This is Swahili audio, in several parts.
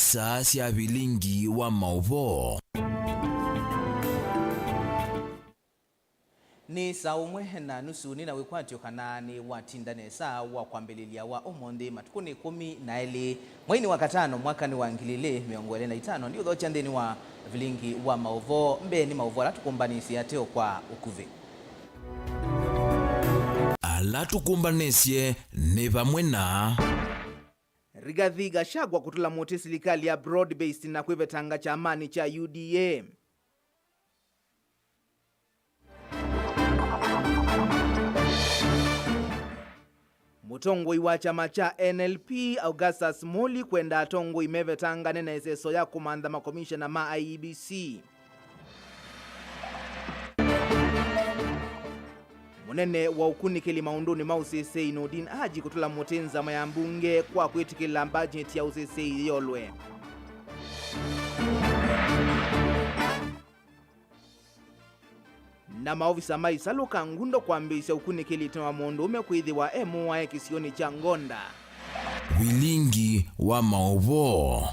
Nisa cia bilingi wa mauvo. Ni saa umwe na nusu ni na wikwatio kana ni watindane saa wa kwambililia wa umonde matukuni 12 mwezi wa katano mwaka ni wa 2025 ndio dhocha ndeni wa vilingi wa mauvo mbe ni mauvo latukumbanisi ateo kwa ukuvi alatukumbanisye ni vamwe na Rigathi Gachagua kutula mote serikali ya broad based na kwevetanga cha amani cha UDA. Mutongoi wa chama cha NLP Augustus Muli kwenda Tongo imevetanga nena eseso ya kumanda makomishona ma IEBC. Munene wa ukunikili maunduni mausese Inodin Haji kutula motenza mayambunge kwa kwetikila budget ya usese yolwe. Na maofisa maisa luka ngundo kwa mbisa ukunikili tuma mondume kuidhiwa MOA kisioni cha Ngonda. Vilingi wa mauvo.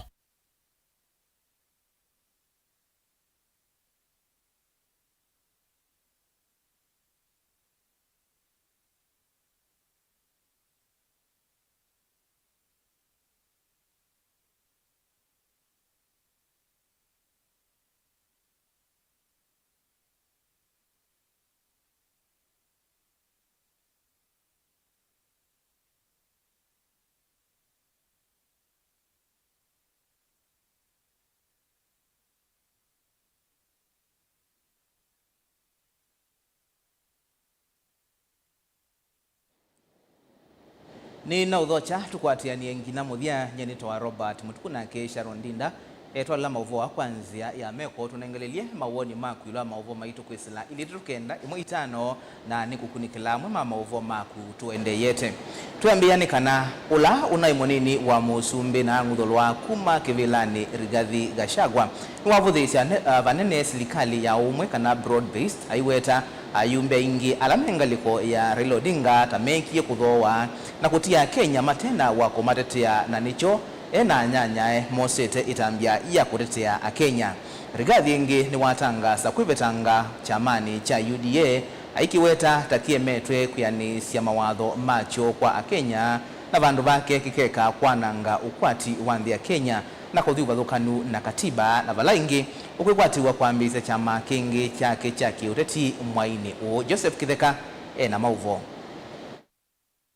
ni na udhocha tukwatianie ngina muthia nyenito wa Robert Mutukuna ke Sharon Ndinda etwala mauvo wa kwanzia ya meko tunengelelie mawoni maku ila mauvo maitu kwisila ili tukenda imwe itano na nikukunikila mwe mauvo maku tuende yete tuambiane kana ula unaimonini wa musumbi na ngudholwa kuma kivilani Rigathi Gachagua niwavuthisya vanene serikali ya umwe kana broad based aiweta ayumbe ingi alamengaliko ya Raila Odinga tamekie kuthoa na kutia Kenya matena wako matetea na nicho ena nyanyae mosete itambia ya kutetea Kenya. Rigathi ingi ni watanga kwivetanga chamani cha UDA aikiweta takie metwe kuyanisya mawatho macho kwa Kenya na vandu vake kikeka kwananga ukwati wa nthi ya Kenya na kuthiwa thukanu na katiba na valaingi ukwikwatiwa kwambisa chama kingi chake cha kiuteti mwaini u Joseph Kitheka ena mauvo.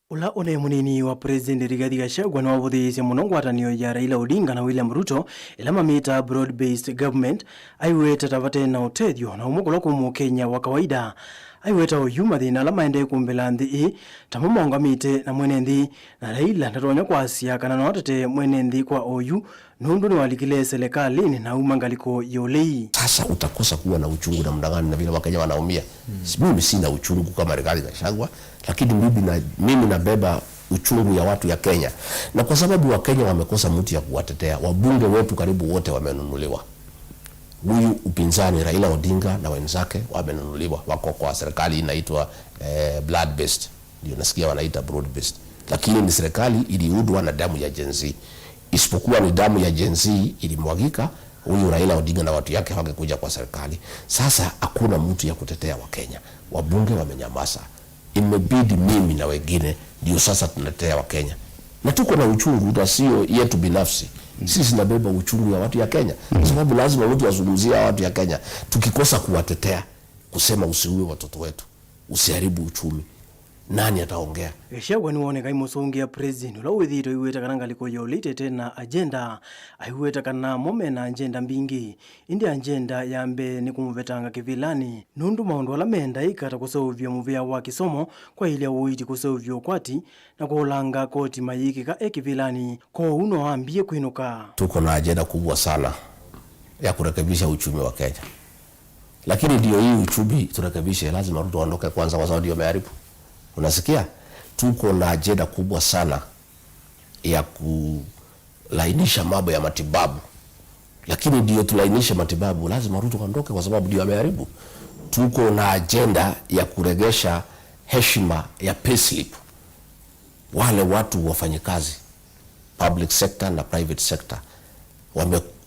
Ula one munini wa President Rigathi Gachagua na wavuthisya muno ngwatanio ya Raila Odinga na William Ruto ila mamita broad based government aiweta tavate na utethyo na umukolo kumu Kenya wa kawaida aiweta uyuma thina ala maende kumbela nthi tamumongamite na mwene nthi na Raila ndatonya kwasia kana notete mwene nthi kwa oyu nundu ni walikile serikalini na umangaliko yolei. Sasa utakosa kuwa na uchungu na mdangani na vile Wakenya wanaumia. Mimi sina uchungu kama Rigathi Gachagua, lakini mimi nabeba uchungu ya watu ya Kenya. Na kwa sababu Wakenya wamekosa mtu ya kuwatetea, wabunge wetu karibu wote wamenunuliwa. Huyu upinzani Raila Odinga na wenzake wamenunuliwa, wako kwa serikali inaitwa blood based, ndio nasikia wanaita broad based, lakini ni serikali iliundwa na damu ya Gen Z. Isipokuwa ni damu ya Gen Z ilimwagika, huyu Raila Odinga na watu yake wangekuja kwa serikali. Sasa hakuna mtu ya kutetea Wakenya, wabunge wamenyamaza. Imebidi mimi na wengine ndio sasa tunatetea Wakenya, na tuko na uchungu na sio yetu binafsi. Sisi nabeba uchungu ya watu ya Kenya, kwa sababu lazima mtu azungumzie watu ya Kenya. Tukikosa kuwatetea, kusema usiue watoto wetu, usiharibu uchumi, nani ataongea? Gachagua niwone kai musongi ya president ula withito iweta kana ngaliko yolite tena agenda aiweta kana mome na agenda mbingi indi agenda yambe ni kumvetanga kivilani nundu maundu ala menda ikata kusovya muvya wa kisomo kwa ile uiti kusovya kwati na kuolanga koti mayiki ka kivilani ko uno ambie kuinuka. Tuko na agenda kubwa sana ya kurekebisha uchumi wa Kenya, lakini ndio hii uchumi turekebishe lazima Ruto aondoke kwanza, kwa sababu ndio ameharibu. Unasikia? Tuko na agenda kubwa sana ya kulainisha mambo ya matibabu, lakini ndio tulainisha matibabu lazima Ruto aondoke kwa sababu ndio ameharibu. Tuko na agenda ya kuregesha heshima ya payslip wale watu wafanyikazi public sector na private sector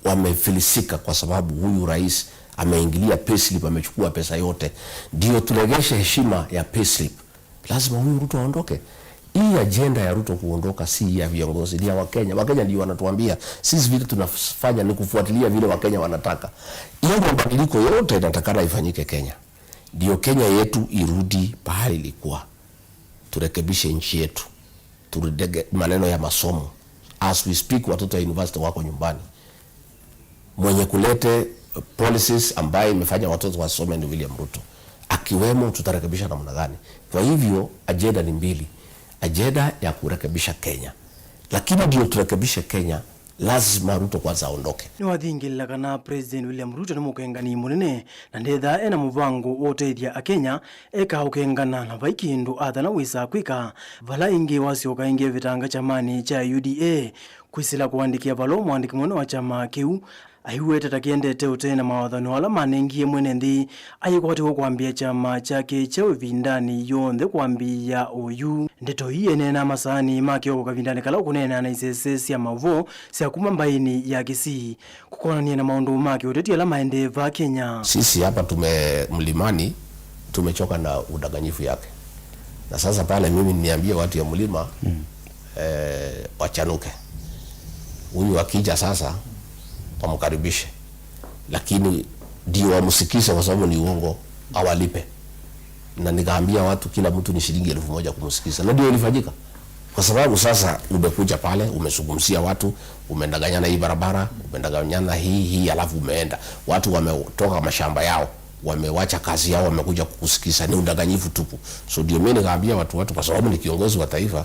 wamefilisika kwa sababu huyu rais ameingilia payslip, amechukua pesa yote. Ndio turegeshe heshima ya payslip, lazima huyu Ruto aondoke. Hii agenda ya Ruto kuondoka si ya viongozi, ni ya Wakenya. Wakenya ndio wanatuambia. Sisi vile tunafanya ni kufuatilia vile Wakenya wanataka. Hiyo mabadiliko yote inatakana ifanyike Kenya. Ndio Kenya yetu irudi pahali ilikuwa. Turekebishe nchi yetu. Turudege maneno ya masomo. As we speak, watoto wa university wako nyumbani. Mwenye kulete policies ambaye imefanya watoto wasome ni William Ruto. Akiwemo tutarekebisha namna gani? Kwa hivyo agenda ni mbili. Agenda ya kurekebisha Kenya. Lakini ndio turekebishe Kenya, lazima Ruto kwanza aondoke. Ni wathingilila kana President William Ruto ni mukengani munene na ndetha ena muvango woteithia akenya eka ukengana na vaikindu athana wisa kwika vala ingi wasioka ingi vitanga chamani cha UDA kwisila kuandikia valo mwandiki mwene wa chama kiu aiwete takiendete utena mawathano wala manengie mwene nthi ayikwatiwa kuambia chama chake cha uvindani yonthe kuambia oyu ndeto hii enena masani makioko kavindani kala kunena na isese sia mauvo sia kuma mbaini ya Kisii kukonania na maundu maki utetia la maendeva Kenya. Sisi hapa mlimani tumechoka na udanganyifu yake, na sasa pale mimi niambie watu ya mlima wachanuke. Huyu akija sasa wamkaribishe, lakini ndio wamsikise kwa sababu ni uongo, awalipe. Na nikaambia watu kila mtu ni shilingi 1000 kumsikisa, na ndio ilifanyika. Kwa sababu sasa umekuja pale, umezungumzia watu, umendanganyana hii barabara, umendanganyana hii alafu umeenda. Watu wametoka mashamba yao, wamewacha kazi yao, wamekuja kukusikisa, ni udanganyifu tupu. So ndio mimi nikaambia watu kwa sababu ni kiongozi wa taifa,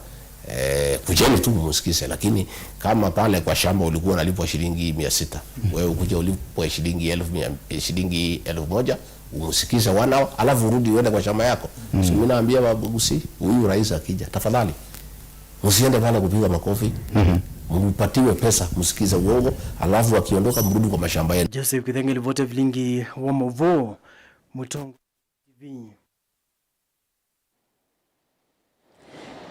kujeni tu msikise. Lakini kama pale kwa shamba ulikuwa unalipwa shilingi 600, wewe ukuje ulipwe shilingi 1000 umsikise wanao alafu urudi uende kwa shamba yako. So mimi naambia wabugusi, huyu rais akija tafadhali msiende pale kupiga makofi. Mpatiwe pesa msikize uongo, alafu akiondoka mrudi kwa mashamba yenu. Joseph Kithengeli vote vilingi wa Mavo Mutongo TV.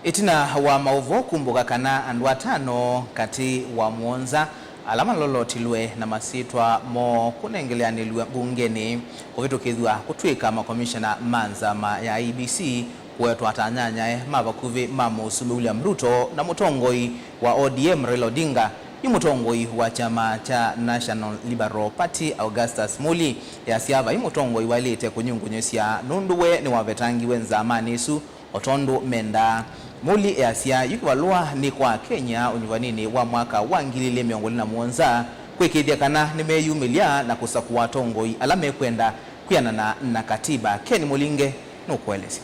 Itina wa mauvo kumbuka kana andu atano kati wa muonza alama lolotilwe na masitwa mo kunengeleanilwe bungeni kuvitukithwa kutwika makomishona manzama ya IEBC wetu atanyanya mavakuvi mamusulu William Ruto na mutongoi wa ODM Raila Odinga ni mutongoi wa chama cha National Liberal Party Augustus Muli ya siava mutongoi walite kunyungunyesya nunduwe ni wavetangi wenza manisu otondu menda Muli ya siya yukivalua ni kwa Kenya unyuvanini wa mwaka wa 2017 kwekithia kana nimeyumilia na kusakuwa tongoi alame kwenda kuyanana na katiba. Ken Mulinge nukuelezi.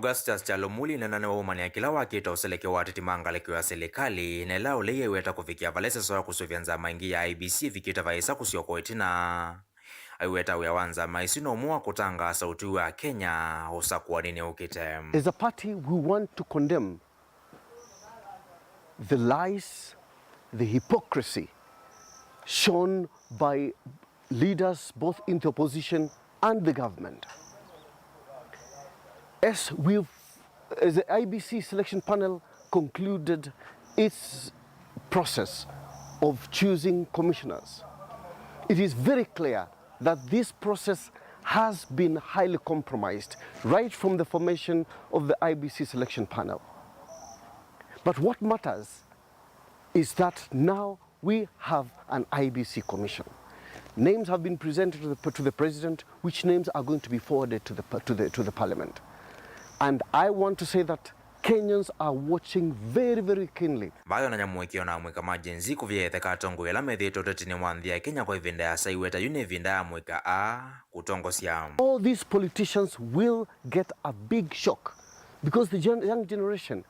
Augustus Chalomuli na nane wa umani ya kila wakita useleke wa titimanga leki wa serikali na lao leye weta kufikia valese soya kusuvyanza maingi ya IEBC vikita vaisa kusioko itina. Aiweta uyawanza maisino mua kutanga sauti wa Kenya usakuwa nini ukite. As a party, we want to condemn the lies, the hypocrisy shown by leaders both in the opposition and the government. As the IEBC selection panel concluded its process of choosing commissioners, it is very clear that this process has been highly compromised right from the formation of the IEBC selection panel. But what matters is that now we have an IEBC commission. Names have been presented to the president, which names are going to be forwarded to the parliament. And I want to say that Kenyans are watching very, very keenly. Bayo na nyamwekio na mweka majenzi kuvyethe katongo yela methito tetini mwanthia Kenya kwa ivinda ya saiweta yune ivinda ya mweka kutongo siamu. All these politicians will get a big shock because the young generation,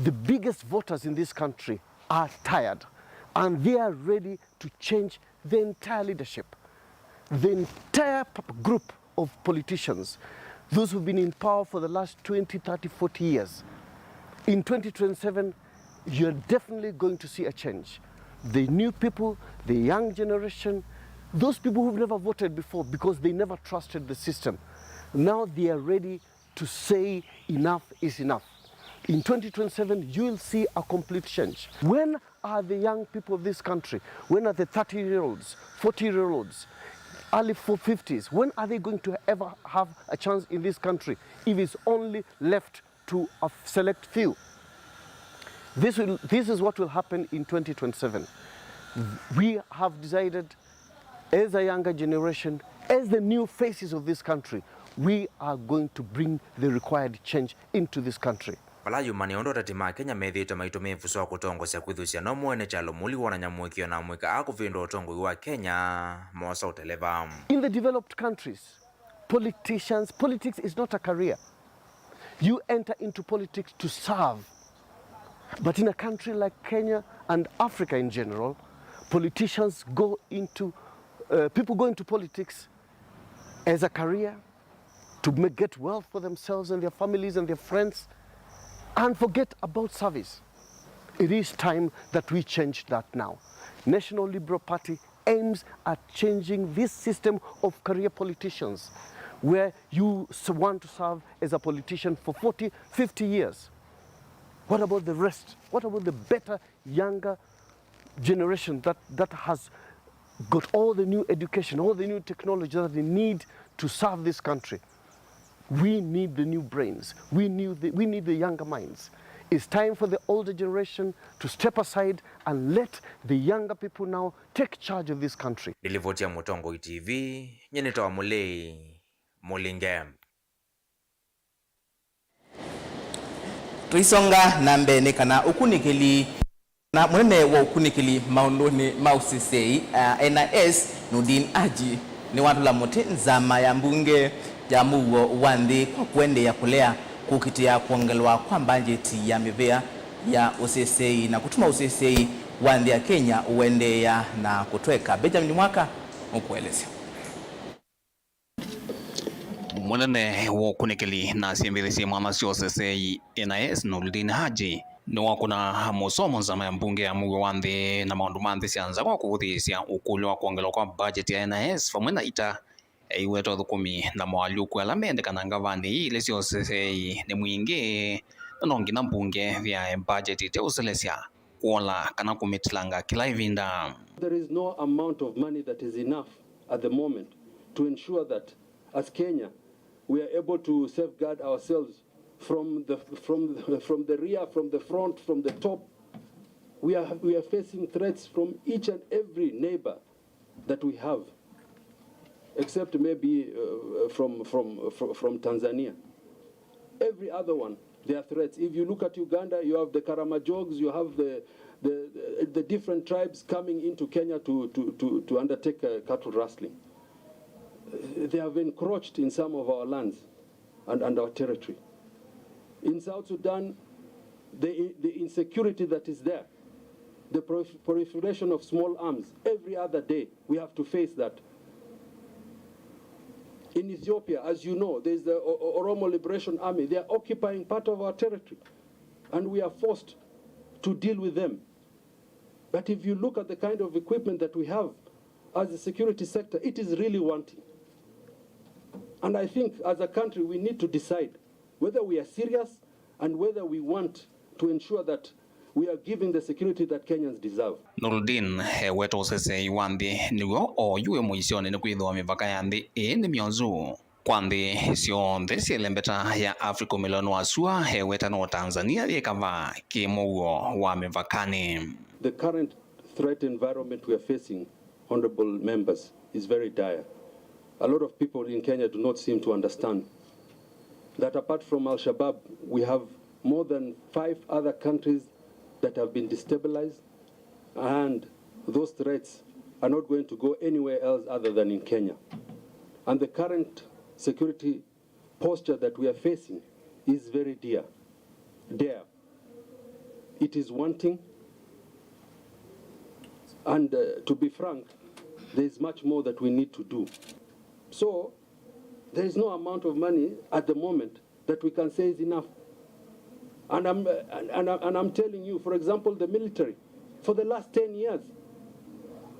the biggest voters in this country, are tired and they are ready to change the entire leadership. The entire group of politicians, those who've been in power for the last 20, 30, 40 years. In 2027, you're definitely going to see a change. The new people, the young generation, those people who've never voted before because they never trusted the system, now they are ready to say enough is enough. In 2027, you will see a complete change. When are the young people of this country, when are the 30-year-olds, 40-year-olds, early 50s, when are they going to ever have a chance in this country if it's only left to a select few? This is what will happen in 2027. We have decided, as a younger generation, as the new faces of this country, we are going to bring the required change into this country. Palayuma ondo tatima Kenya methite maitumivu so kutongosya kwithucia no mwene Kyalo Muli wona nyamwikio na mwika akuvinda utongoi wa Kenya mosa uteleva. In the developed countries, politics is not a career. You enter into politics to serve. But in a country like Kenya and Africa in general, politicians go into, people go into politics as a career to get wealth for themselves and their families and their friends, and forget about service. It is time that we change that now. National Liberal Party aims at changing this system of career politicians, where you want to serve as a politician for 40, 50 years. What about the rest? What about the better, younger generation that has got all the new education, all the new technology that they need to serve this country? We need the new brains. We need the younger minds. It's time for the older generation to step aside and let the younger people now take charge of this country. Nilivotia Mutongoi TV, nyenitoa Mulei, Mulingem. Tuisonga na mbene kana ukunikili na mwene wa ukunikili maundoni mausisei NIS Nurdin Haji ni watu la mote nzama ya mbunge ya muwo wandi kwa kuende ya kulea kukitia kuongelwa kwa bajeti ya mivea ya usisei na kutuma usisei wandi ya Kenya uende ya na kutweka. Benjamin Mwaka ukueleza. Munene wo kunikili na simbirisi mwamasyo sesei NIS Nurdin Haji ni wakuna musomo nzama ya mbunge ya muwe wandi na maundu manthi sianza kwa kuhuthisya ukuli wa kuongelwa kwa budget ya NIS famwe na ita iweto thukumi na mwaliuku ala mendekana ngavani ile syo sesei ni mwingi nongi na mbunge vya budget ite uselesya kuola kana kumitilanga kila ivinda. There is no amount of money that is enough at the moment to ensure that as Kenya we are able to safeguard ourselves from the rear, from the front, from the top. We are facing threats from each and every neighbor that we have, except maybe from Tanzania. Every other one, there are threats. If you look at Uganda, you have the Karamajogs, you have the different tribes coming into Kenya to undertake cattle rustling. They have encroached in some of our lands and our territory. In South Sudan, the insecurity that is there, the proliferation of small arms, every other day we have to face that. In Ethiopia, as you know, there's the Oromo Liberation Army. They are occupying part of our territory, and we are forced to deal with them. But if you look at the kind of equipment that we have as a security sector, it is really wanting. And I think as a country we need to decide whether we are serious and whether we want to ensure that we are giving the security that Kenyans deserve. Nurdin weto sese wandi niwo o yuwe muisione ni kwithwa mivaka yandi ni mionzu kwandi sio ndesi lembeta ya Africa milano wasua weta no Tanzania yekava kimuo wa mivakani. The current threat environment we are facing, honorable members, is very dire. A lot of people in Kenya do not seem to understand that apart from Al-Shabaab, we have more than 5 other countries that have been destabilized, and those threats are not going to go anywhere else other than in Kenya. And the current security posture that we are facing is very dire. It is wanting, and to be frank, there is much more that we need to do. So there is no amount of money at the moment that we can say is enough. And I'm telling you, for example, the military, for the last 10 years,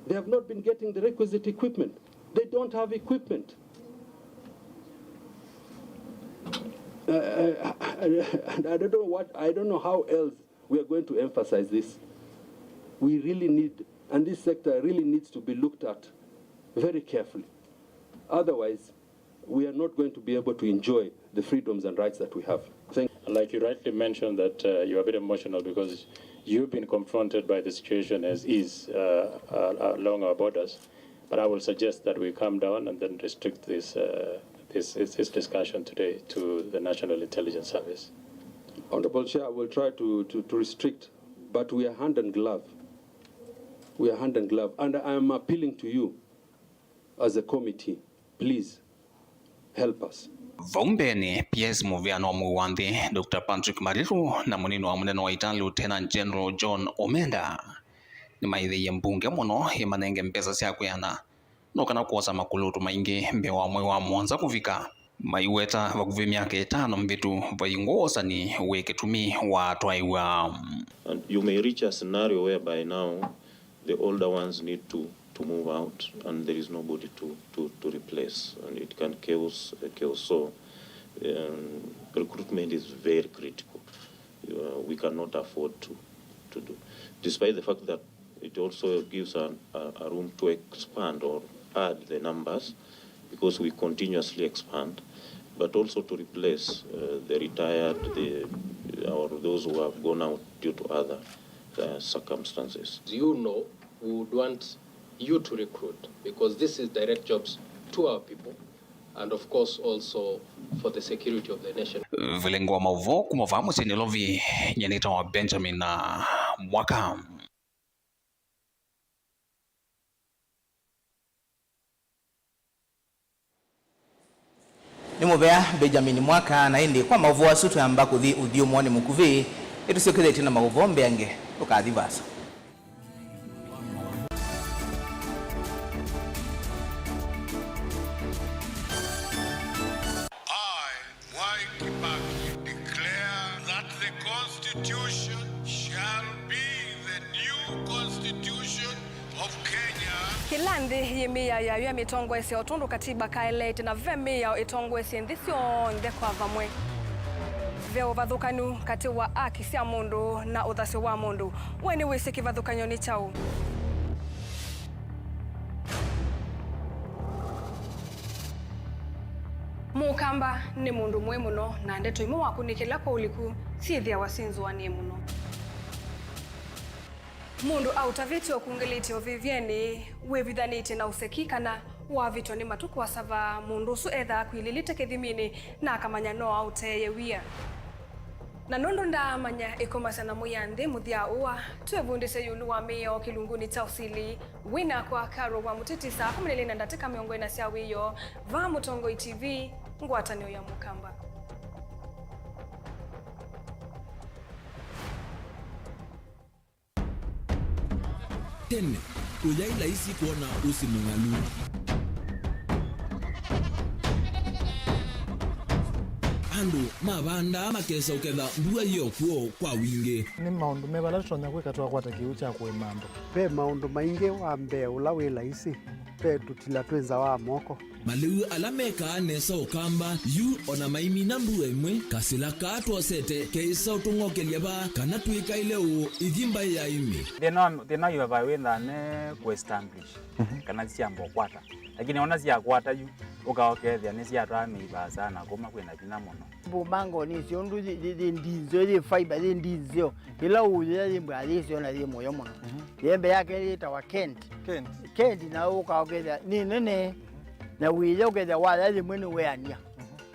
they have not been getting the requisite equipment. They don't have equipment. I don't know how else we are going to emphasize this. We really need, and this sector really needs to be looked at very carefully. Otherwise, we are not going to be able to enjoy the freedoms and rights that we have. Like you rightly mentioned that you're a bit emotional because you've been confronted by the situation as is along our borders. But I will suggest that we calm down and then restrict this discussion today to the National Intelligence Service. Honorable Chair, I will try to restrict, but we are hand and glove. We are hand and glove. And I am appealing to you as a committee, please help us. Vaumbeni PS Muviano Muwandi, Dr. Patrick Mariru na munino wa muneno wa Itali Lieutenant General John Omenda ni maithe mbunge muno imanenge mpesa cia kuyana no kana kuosa makulutu maingi mbe wa mwe wa mwanza kufika maiweta vakuvi miaka 5 mbitu vaingosa ni weketumi wa twaiwa. And you may reach a scenario whereby now the older ones need to move out and there is nobody to replace, and it can chaos. So recruitment is very critical. We cannot afford to do, despite the fact that it also gives a room to expand or add the numbers because we continuously expand, but also to replace the retired, or those who have gone out due to other circumstances. You know, we would want you to recruit because this is direct jobs to our people and of course also for the security of the nation. Vilengo mauvo kumovamu sinilovi nyenita wa Benjamin na Mwaka. Ni muvea Benjamin Mwaka na indi kwa mauvo asutu ya mbaku udhiyo mwani mukuvi etu sio kile tina mauvo mbeange ukadhivasa. Kilandi yimia ya mitongo ese otundu katiba kaelete na vemi ya itongo ese ndisio ndekwa vamwe veo vathukanu kati wa aki cia mundu na uthasyo wa mundu weni wisi kivathukanyo ni chau Mukamba ni mundu mwe muno na ndeto imu wakunikila kwa uliku sithia wasinzwa ni muno mundu autavitio kungelitio vivyeni wevithanite na usekikana wavitwa ni matuku wa sava mundu usu etha kwililite kithimini na akamanya no auteye wia na nondo ndamanya ikomasana muyanthi muthia uwa twevundise yulu wa mio kilunguni cha usili wina kwa karo wa mutitisa 12 ndatika miongo ina cia wiyo va Mutongo TV ngwatanio ya Mukamba. Tene, ujaila isi kuona usi mungalu. Andu, mabanda makesa uketha mbua hiyo kuo kwa wingi. Ni maundu mebala tutonya kwika tuakwata kiucha kwe mambo. Pe maundu maingi wa mbe ula wila isi. Pe tutila twenza wa moko. Maliu alameka nesa ukamba yu ona maimina mbue mwe kasila katu osete keisa utungoke liaba kana tuika ile u idhimba ya imi. Thina yu wawenda ne ku-establish kana siambo kwata. Lakini ona siya kwata yu ukaokethia ni siya twamiiba sana kuma kwina vina muno. Bumango ni siondu ndinzo ni fiber ndinzo ila uye ni mbali siona ni moyo muno. Yembe yake ita wa Kent na ukaokethia ni nene na wile ukethia wala ni mwene weania.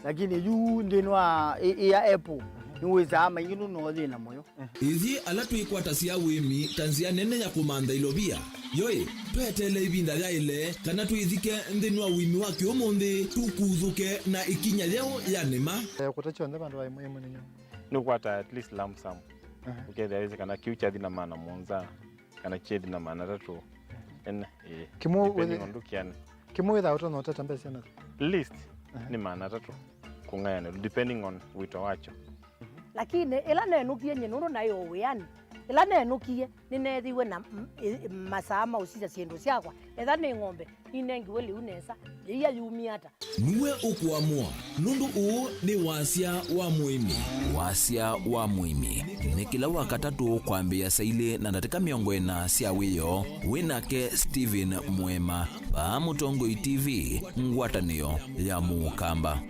Lakini yu ndinwa ya Apple niweza ama yinu no thina moyo. Ithi ala tuikwata cia wimi tanzia nene ya kumanda ilobia. Yoi, twetele ibinda ya ile kana tuithike ndinwa wimi wa kiomonde tukuthuke na ikinya leo ya nema. Kutacho ndeba ndo wa muhimu ninyo. Nukwata at least lump sum. Ukethia wezi kana kiucha thina maana monza kana chedi na maana tatu. Kimu witha uto no tata mbesi na list ni maana tatu kungayana depending on wito wacho. Lakini ila nenu pia nyenuru nayo wiani ila nenukie ninethiwe na masama usija siendo syakwa etha ni ng'ombe inengi weli unesa iya yumiata niwe ukuamua nundu uu ni wasia wa muimi. Wasia wa muimi ni kila wakatatu kwambia saili na ndatika 40 cia wiyo winake Steven Mwema pa Mutongoi TV ngwatanio ya Mukamba.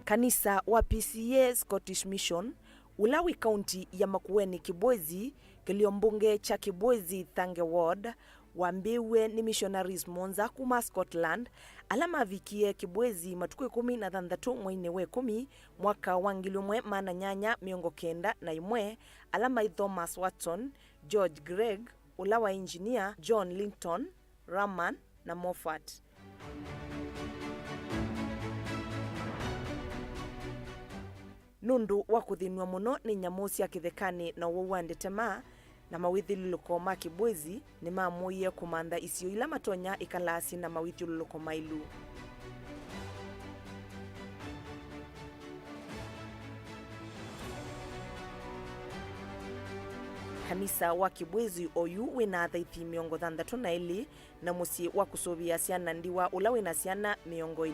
Kanisa wa PCA Scottish Mission Ulawi County ya Makueni Kibwezi kiliombunge cha Kibwezi Thange Ward wambiwe ni missionaries monza kuma Scotland alama vikie Kibwezi matuku 16 mwine we 10 mwaka wa 1991 alama Thomas Watson, George Gregg, ulawa engineer John Linton, Raman na Moffat. Nundu wa kuthinwa muno ni nyamu cia kithekani na wowande tema na mawithiluluko ma Kibwezi ni mamuie kumanda isio ila matonya ikalasi na mawithiluluko mailu. Kanisa wa Kibwezi oyu wina thaithi 62 na musi wa kusovia ciana ndiwa ula wina ciana 40.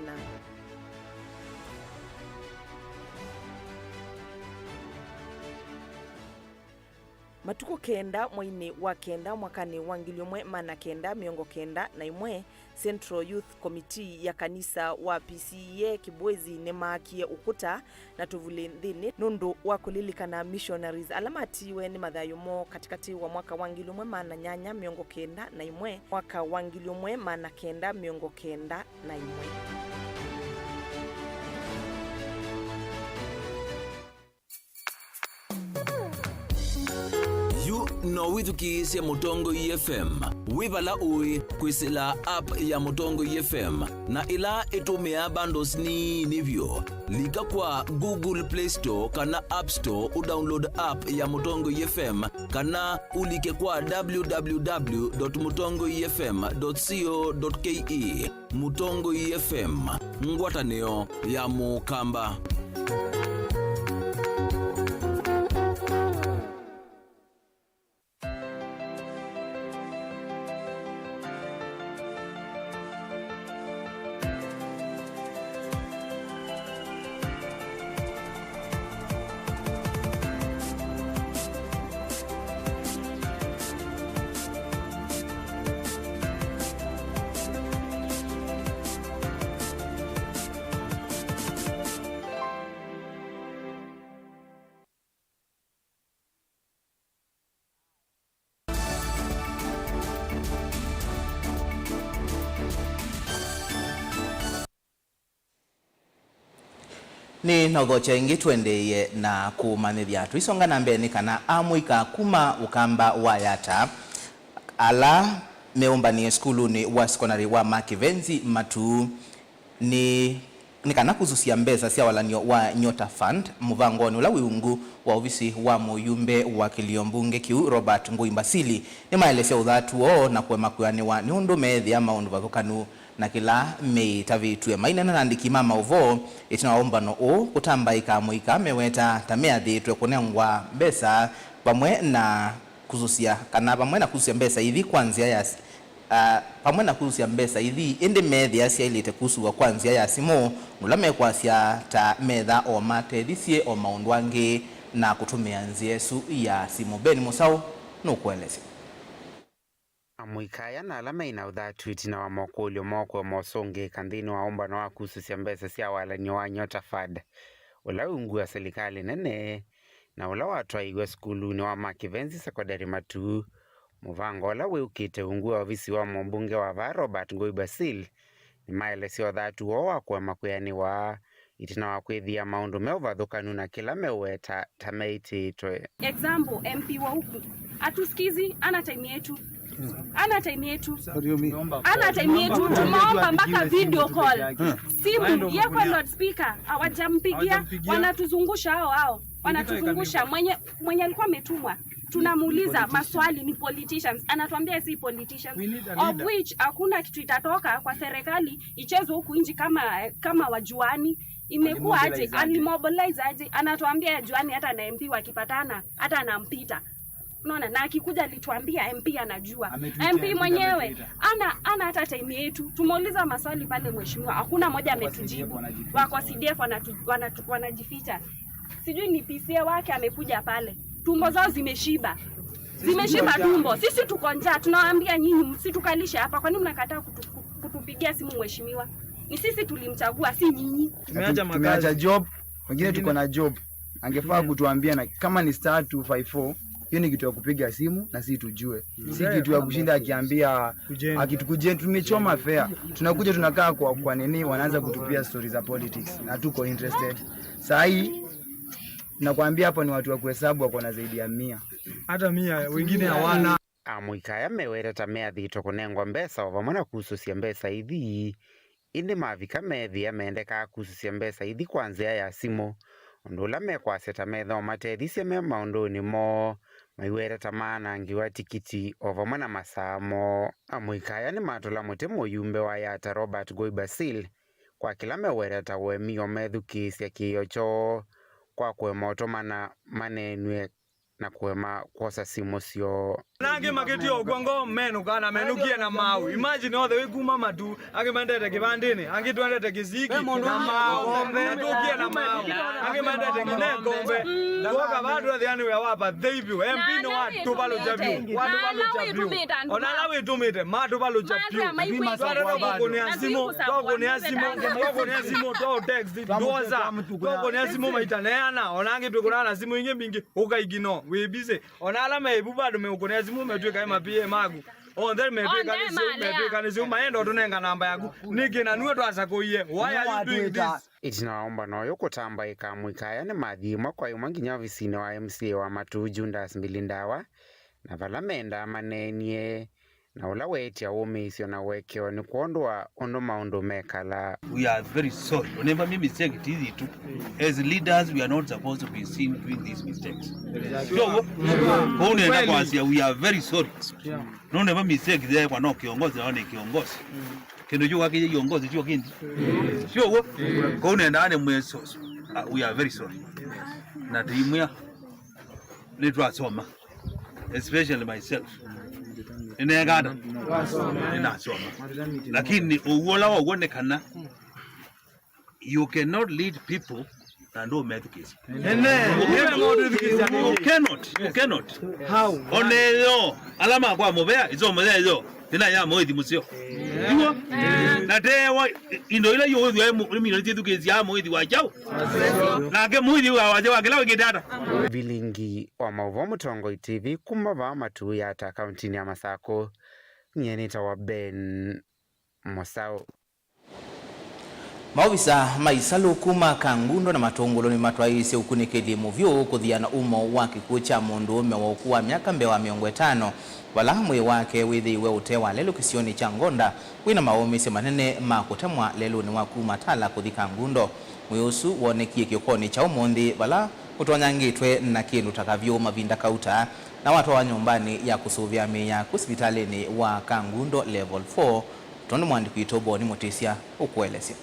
Matuko kenda mwaini wa kenda mwakani wa 1991 Central Youth Committee ya kanisa wa PCA Kibwezi nemakie ukuta na tuvuli nthini nundu wa kulilikana missionaries alamatiwe ni mathayumo katikati wa mwaka wa 1991 mwaka wa 1991. No withukiisya Mutongoi FM wibala ui kwisila app ya Mutongoi FM na ila itumia bundles ni nivyo lika kwa Google Play Store kana App Store udownload app ya Mutongoi FM kana ulike kwa www.mutongoifm.co.ke. Mutongoi FM ngwatanio ya Mukamba. Ni naudhocha ingi tuendeye na kumanithia tuisonga na mbeni kana amuika kuma ukamba wa yata ala meumbanie skuluni wa sekondari wa Makivenzi matu ni kana kuzusia mbesa cia walanio wa Nyota Fund muvangoni ula wiungu wa ofisi wa muyumbe wa kiliombunge kiu Robert Ngui Mbasili ni maelesea uthatu na kuema kuyaniwa ni undu methi ya maundu vathukanu na kila meitavitwe maina na nandiki mama uvo itinaomba no kutambaika muika meweta tameathitwe kunengwa mbesa pamwe na kuzusia kana pamwe na kuzusia mbesa hivi kwanzia ya pamwe na kuzusia mbesa hivi ende methi asia ilite kusuwa kwanzia ya simo mulame kwasia ta metha o matethie o maundu angi na kutumia nziesu ya simu. Beni Musau no kueleze Amuikaya na alama ina uthatu itina wa mokulio moko mosonge kandhini wa omba na wakususia mbesa cia walanio wa Nyota Fund ula ungu wa serikali nene na ula watwa igwe skuluni wa Makivenzi sekondari matu muvango ula weukite ungu wa ofisi wa mbunge wa Robert Ngui Mbasili ni maeleseo thatu wa kwa makuyani wa itina wa kwithia maundu meuvathukanu na kila meweta tameititwe. Example, MP wa huku atusikizi ana time yetu. Ana time yetu. Tumeomba mpaka video call. Simu yako loudspeaker hawajampigia, wanatuzungusha hao. Wanatuzungusha mwenye alikuwa ametumwa. Tunamuuliza maswali ni politicians, anatuambia si politicians, of which hakuna kitu itatoka kwa serikali ichezo huku nje kama wajuani. Imekuwa aje? Alimobilize aje? Anatuambia juani hata na MP wakipatana hata anampita. Unaona, na akikuja alituambia MP anajua. MP mwenyewe ana hata time yetu. Tumeuliza maswali pale mheshimiwa, hakuna moja ametujibu. Wako CDF wanajificha. Sijui ni PCA wake amekuja pale. Tumbo zao zimeshiba. Zimeshiba tumbo. Sisi tuko njaa, tunawaambia nyinyi msitukalishe hapa. Kwa nini mnakataa kutupigia simu mheshimiwa? Ni sisi tulimchagua, si nyinyi. Tumeacha job, wengine tuko na job. Angefaa kutuambia na kama ni star 254, hiyo ni kitu ya kupiga simu na sisi tujue. Si kitu ya kushinda akiambia akitukuje tumechoma fair. Tunakuja tunakaa kwa nini wanaanza kutupia stories za politics na tuko interested. Sasa hii nakwambia hapa ni watu wa kuhesabu wako na zaidi ya 100. Hata 100 wengine hawana. Amwikaya mewere tamea thito kunengwa mbesa ovamona kususia mbesa ithi indi mavika methi amendeka kususia mbesa ithi kwa nzia ya simu ondula mekwaseta metho matethisia me maunduni mo maiwere tamana ngiwa tikiti ovamona masamo. Amwikaya ni matula muti muyumbe wa yata Robert Goi Basil kwa kila mewere tawe mio methukisya kiyocho kwa kwemoto mana manenwe na kuema kosa simu sio nange maketio gwango menu kana menukie na mau. Imagine all the way kuma madu ange mandete kibandini ange twendete kiziki na mau menukie na mau ange mandete kine kombe ngoka bado yani we wapa debut MP no watu balo jabu watu balo jabu onala we tumite matu balo jabu kone simu to text doza kone simu maitaneana onange tukurana simu inge mingi ukaigino we busy onala mebu bado meukone simu metweka mapie magu ondher metweka simu maendo tunenga namba yaku nikina nuwe twasakoie. Why are you doing this? Itinaomba noyo kutamba ikamwikaya ni mathimo kwa yuma nginya ofisini wa MCA wa Matu Jundas Mbilindawa na vala menda manenie na ula wetia umisio na wekeo ni kuondwa ondo maundu mekala. We are very sorry. Whenever we mistake it easy to, as leaders we are not supposed to be seen doing these mistakes. So we are very sorry. No never mistake there kwa no kiongozi na kiongozi. Kendo jua kije kiongozi jua kindi. Sio kwa unaenda mweso. We are very sorry. Na timu ni twasoma. Especially myself. Inegada inasoma lakini uwola wonekana you cannot lead people and no education. You cannot how onelo alama kwa mobea izo mobea tena ya moidi musio iwo na tewa indo ile yo yo mimi ndio education ya moidi wa jao na ke moidi wa jao akela wigedata Vilingi wa Mauvomo Tongo TV kumava Matu yata kauntini ya Masako nyenita wa Ben Mosao. Maovisa maisalu kuma Kangundo na Matongolo ni matwaise ukunikeli muvyo kuthiana umo wa kikuo cha mundu mewokuwa miaka mbewa miongo 5 wala mwe wake withiwe utewa lelo kisioni cha Ngonda wina maomisi manene makutemwa lelo ni waku matala kuthi Kangundo mwiusu wonekie kiokoni cha umondi wala utonyangitwe na kindu takavyo mavinda kauta na watu wa nyumbani ya kusuvia meya kusipitalini wa Kangundo level 4 tondo mwandiko itobo ni Motisia ukuelesya.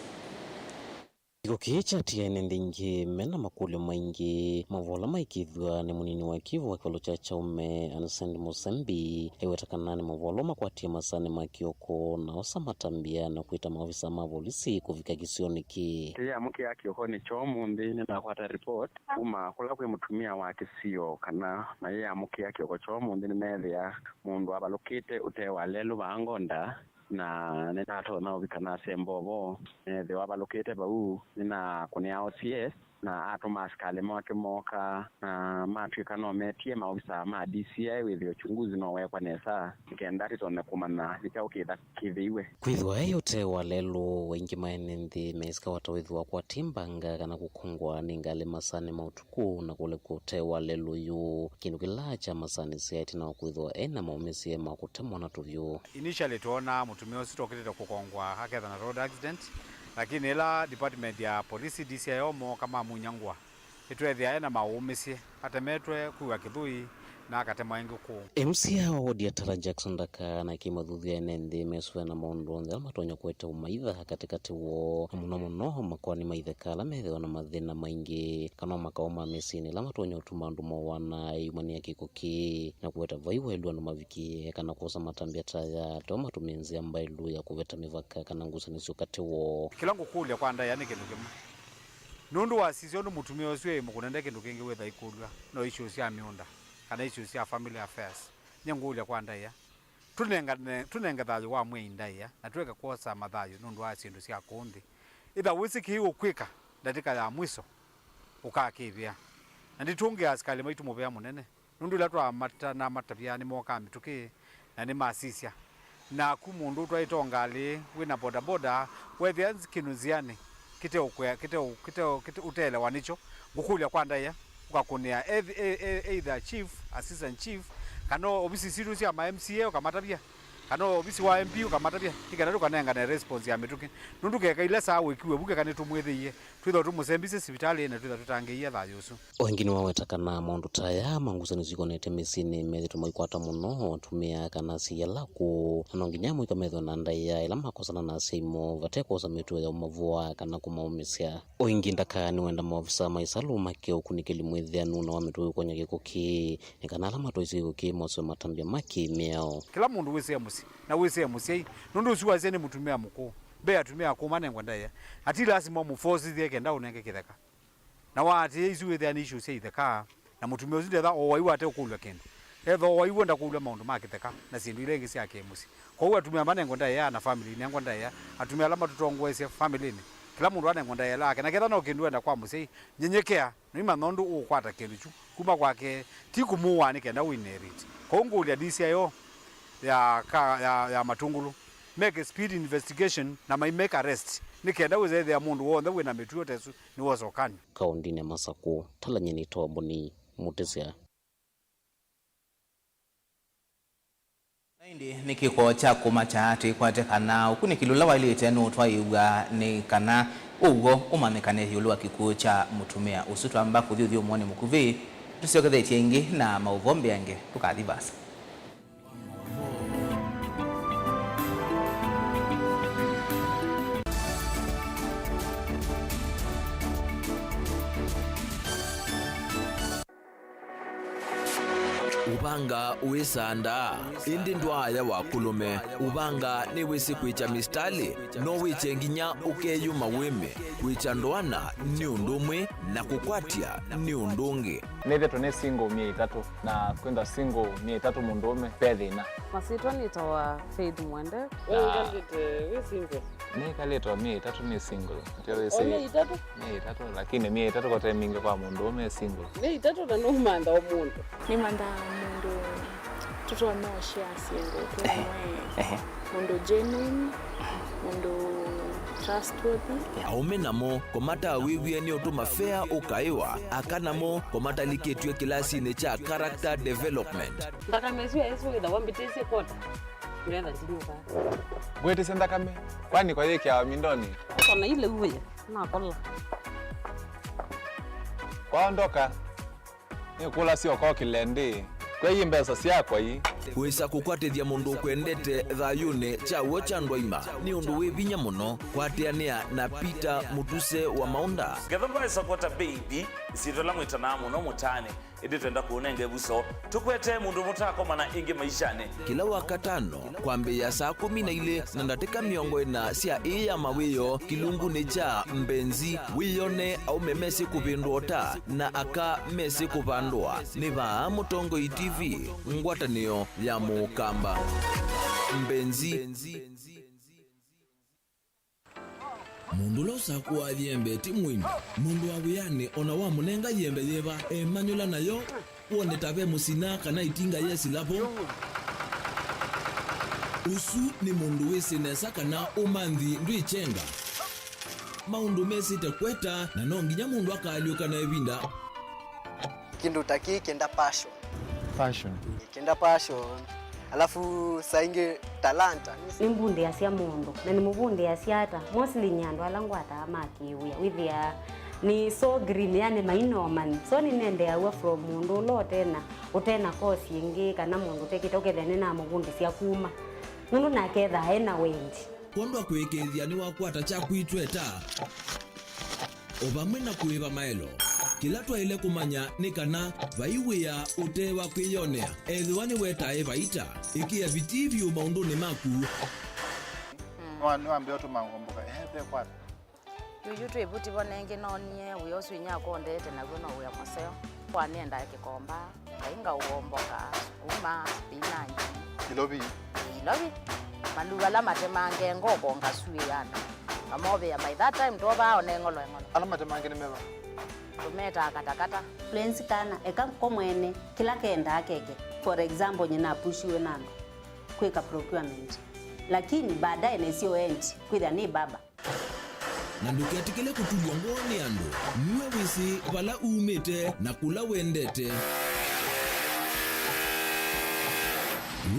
Gokicha tiene ndingi mena makule maingi mavola maikithwa ni munini wa Kivu wa kilo cha Chaume Anasend Musembi ewetakanani mavola makwatia masane makioko na osamatambia na kuita maafisa mavolisi kufika kisioni ki ya mke ya kioko ni chomu mbini na kwata report uma kula kwe mutumia wa kisio kana na ya mke ya kioko chomu mbini medhia mundu abalokite utewa lelu wa Ngonda na netato na ubikana sembobo the wabalokete bau nina kunia OCS na ato maskale mwake moka na matuika no metie maofisa ma DCI with uchunguzi no wekwa nesa ikendati tone kumana vikao kithiwe kwithwa yote walelo wengi maenende meska watawithwa kwa timbanga kana kukongwa ningali masane mautuku na kule kote walelo yu kindu kilacha masane siati na kwithwa ena maumisi makutemwa na tuvyo. Initially tuona mutumio sitokete kukongwa haketha na road accident lakini ila department ya polisi DCI omo kama munyangwa itwethia ena maumisi atemetwe kuwa kithui na akatema ingi ku MCA wa wodi ya Tala Jackson Daka na kimathuthia nende meswe na maundu nthela matonya kweta umaitha katikati wo muno makwani maithe kala methe na mathina maingi kana makao ma mesini la matonya utuma andu mowana imani ya kikuki na kweta vaiwa elwa no maviki kana kosa matambia taya to matumenzi ambailu ya kuveta mivaka kana ngusanisyo kati wo kilangu kulia kwa ndaya ni kindu kimwe nundu wa sisi onu mutumia oswe mukunende kindu kingi wetha ikulwa no issues ya miunda kana issues ya family affairs nyengulia kwa ndaya tunenga thayo wa mwe ndaya na tuweka kosa mathayo nundu wa sindu cia kundi itha wisiki ukwika ndatika ya mwiso ukakivia na nditunge askali maitu muvea munene nundu ila twa mata na matavia ni moka mituki na ni masisia na ku mundu twaitongali wina boda wethia kinuziani kite utele wanicho ngukulia kwa ndaya ukakunia either chief assistant chief kana obisi siru cia ma MCA ukamatavia kana obisi wa MP ukamatavia kigana tukanenga na response ya mituki nundu keka ile saa wikiwe buke kana tumwithiie twitho tumusembise sibitali na twitho tutangeia thayusu wengine waweta kana maundu taya mangusani zikonete mesini methi tumaikwata muno tumia kana siala ku anonginya mwika metho na ndaya ila makosana na simo vatekosa mitu ya umavua kana kumaumisia oingi ndaka ni wenda maofisa maisalu make ukunikeli mwithianu na wamitu konya gikuki kana alama toisi gikuki moswe matambia maki miao kila mundu wese musi na wese musi nundu usiwa zene mutumia muko be atumia kumane ngwandaya ati lazima muforce thieke nda unenge kitheka na wati isu with an issue say theka na mutumia uzinde tha o waiwa ate kulwa kendo etho waiwa nda kulwa maundu makitheka na sindu ile ngi cia kemusi kwa hiyo atumia mane ngwandaya na family ni ngwandaya atumia alama tutongwese family ni kila mundu ane ngwandaya lake na ketha no kindu enda kwa musi nyenyekea ni manondu ukwata kindu chu kuma kwake ti kumuwa ni kenda winerit kwa ngulia DCIO ya Matungulu make a speed investigation na mai make arrest nikenda weze ya mundu wonde wina mituo tesu ni wozokani kaundini Masaku talanyeni toboni mutesya Indi nikiko cha kuma chati kwate kana ukuni kilula wailite no twaiwa ni kana ugo umamekane yulwa kikuo cha mutumia usutu amba kuthio muone mukuvi tusiokethetie ingi na mauvombe yange tukathibasa ubanga uisanda indi ndwaya wakulume ubanga ni wisi kwicha mistali no wiche nginya ukeyuma wime kwicha ndwana ni undumwe na kukwatia ni undungi neve tone single 300 na kwenda single 300 mundume pedhina masitwa nitawa Faith Mwende we single ni kaleto 300 ni single ndio wese 300 lakini 300 kwa time mingi kwa mundume single 300 na no manda wa mundu ni manda mundu tuto no share single mundu genuine mundu trustworthy aume namo komata wiwie ni utuma fair ukaiwa akanamo komata liketwe kilasi ne cha character development ndaka meswe eso ida wambitese kota nenda ndinuka bwete senda kame kwani kwa yeke ya mindoni kona ile uwe na kola kwaondoka ni kula sio kwa kilende kwa hii mbesa siakwa hii wisa kukwatithia mundu kwendete thayune cha wocha ndwaima ni undu wivinya muno kwatiania na Peter Mutuse wa Maunda Gethomba support baby sitola mwitana muno mutane indi twenda kuonenge buso tukwete mundu mutako mana ingi maishane kila wakatano kwambia saa 12 na ndatika miongo ina cia iya mawiyo kilungu ni cha mbenzi wiyone au memesi kupindota na aka mesi kupandwa ni ba Mutongo TV ngwatanio ya mukamba mbenzi mundu losa kuwa yembe timwimba mundu awiyane ona wa munenga yembe yeba emanyula nayo uone tabe musina kana itinga yesi lapo usu ni mundu wese nesa kana umanthi ndwichenga maundu mesi tekweta na nonginya mundu akaliuka na ebinda kindu taki kenda passion alafu sainge talanta ni mbunde asia mundu na ni mubunde asiata mostly nyando alangwata makiuya withia ni so green yani mainoman so ni nende awe from mundu lo tena utena kosi ingi kana mundu tekita ukethene na mugundi cia kuma mundu na ketha ena wendi kondwa kwikithia ni wakwata cha kwitweta obamwe na kuiva maelo kila twaile kumanya ni kana vaiwia utewa kwiyonea ethiwa ni wetae vaita ikia vitivyo maunduni maku wambe otu mangomboka ebe kwata yuyu twivuti vonenge nonie uyo swinya kondete naguo no uya museo kwanienda kikomba ainga uomboka sukuma spinach ilobi maluga la matemange ngoko ngasuyana amobe ya by that time toba onengolo ala matemange ni meva tumeta katakata fluency kana eka komwene kila kenda akeke for example nyina pushiwe nando kweka procurement lakini baadaye nesio end kwitha ni baba na ndukiatikile kutulwa ngoni andu niwe wisi vala umite na kula wendete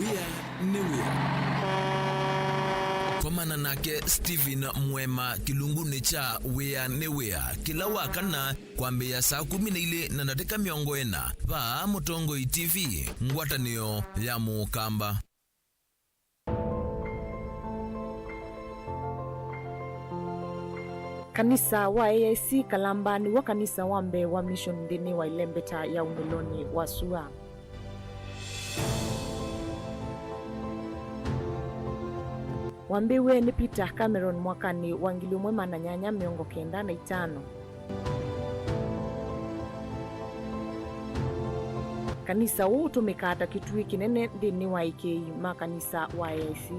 wia ni wia komana nake Steven Mwema kilunguni cha wia ni wia kila wakana kwambia saa 12 na dakika 40 va Mutongoi TV ngwatanio ya Mukamba. Kanisa wa AIC Kalamba ni wa kanisa wambe wa mission ndini wa Ilembeta ya Umiloni wa Sua. Wambiwe ni Peter Cameron mwakani wangili mwema na nyanya 95. Kanisa huu tumekata kitui kinene ndini wa IKI makanisa wa AIC.